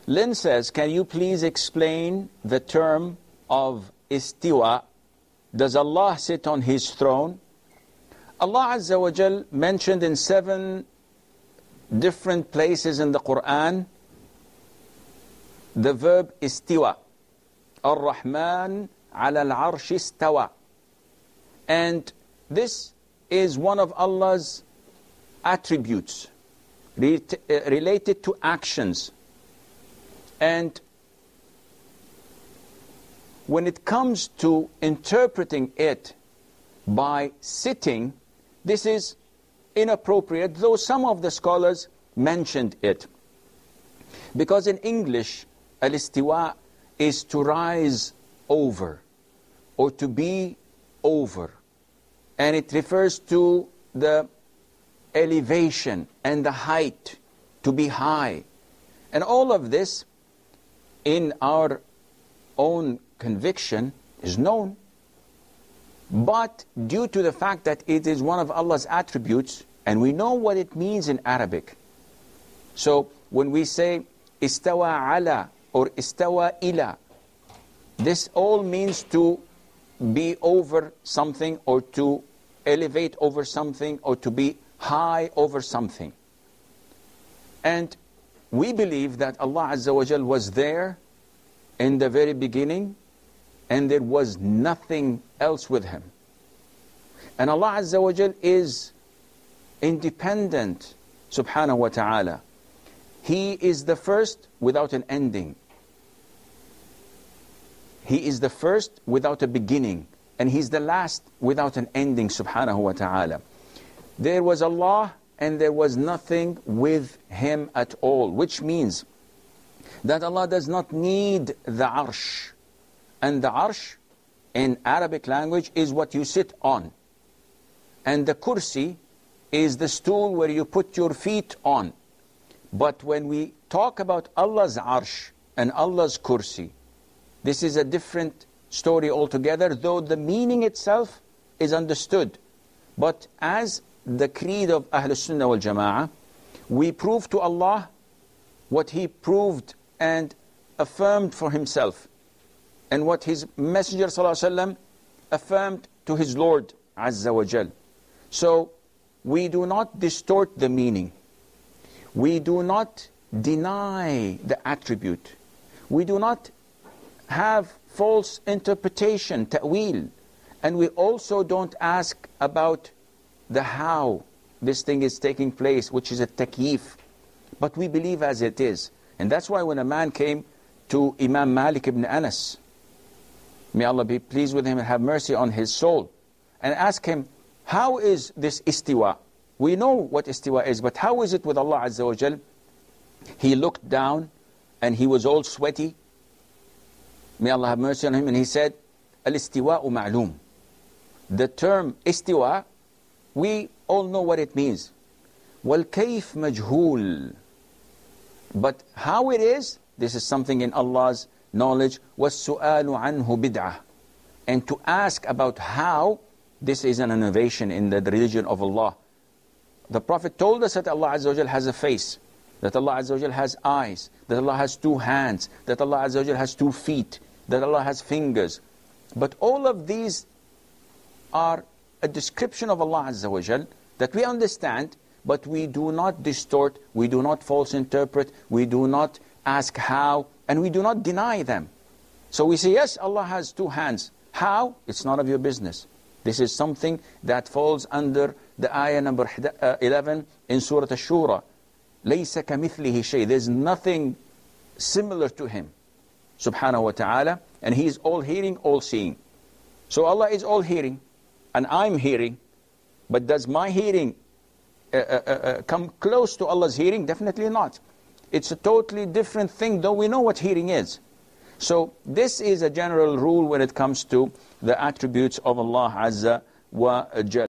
Lynn says, can you please explain the term of istiwa? Does Allah sit on His throne? Allah Azza wa Jal mentioned in 7 different places in the Quran the verb istiwa. Ar-Rahman ala al-arsh istawa. And this is one of Allah's attributes related to actions. And when it comes to interpreting it by sitting, this is inappropriate, though some of the scholars mentioned it. Because in English, al-istiwa is to rise over or to be over. And it refers to the elevation and the height, to be high. And all of this, in our own conviction, is known. But due to the fact that it is one of Allah's attributes, and we know what it means in Arabic. So when we say istawa ala or istawa ila, this all means to be over something, or to elevate over something, or to be high over something. And we believe that Allah Azza wa Jal was there in the very beginning, and there was nothing else with Him. And Allah Azza wa Jal is independent, subhanahu wa ta'ala. He is the first without an ending. He is the first without a beginning. And He's the last without an ending, subhanahu wa ta'ala. There was Allah and there was nothing with Him at all. Which means that Allah does not need the arsh. And the arsh in Arabic language is what you sit on. And the kursi is the stool where you put your feet on. But when we talk about Allah's arsh and Allah's kursi, this is a different story altogether, though the meaning itself is understood. But as the creed of Ahl Sunnah wal Jama'ah, we prove to Allah what He proved and affirmed for Himself, and what His Messenger ﷺ affirmed to His Lord Azza wa Jal. So we do not distort the meaning. We do not deny the attribute. We do not have false interpretation, ta'wil. And we also don't ask about the how this thing is taking place, which is a takyif. But we believe as it is. And that's why when a man came to Imam Malik ibn Anas, may Allah be pleased with him and have mercy on his soul, and asked him, how is this istiwa? We know what istiwa is, but how is it with Allah Azza wa Jal? He looked down and he was all sweaty. May Allah have mercy on him. And he said, al-istiwa'u ma'loom. The term istiwa, we all know what it means. Wal-kayf majhool. But how it is, this is something in Allah's knowledge. Was-su'alu anhu bid'ah. And to ask about how, this is an innovation in the religion of Allah. The Prophet told us that Allah Azza wa Jal has a face, that Allah Azza wa Jal has eyes, that Allah has 2 hands, that Allah Azza wa Jal has 2 feet, that Allah has fingers. But all of these are a description of Allah Azza wa Jal that we understand, but we do not distort, we do not false interpret, we do not ask how, and we do not deny them. So we say, yes, Allah has 2 hands. How? It's none of your business. This is something that falls under the ayah number 11 in Surah Ash-Shura. لَيْسَ كَمِثْلِهِ شَيْءٍ. There's nothing similar to Him, subhanahu wa ta'ala, and He is all hearing, all seeing. So Allah is all hearing, and I'm hearing, but does my hearing come close to Allah's hearing? Definitely not. It's a totally different thing, though we know what hearing is. So this is a general rule when it comes to the attributes of Allah Azza wa Jal.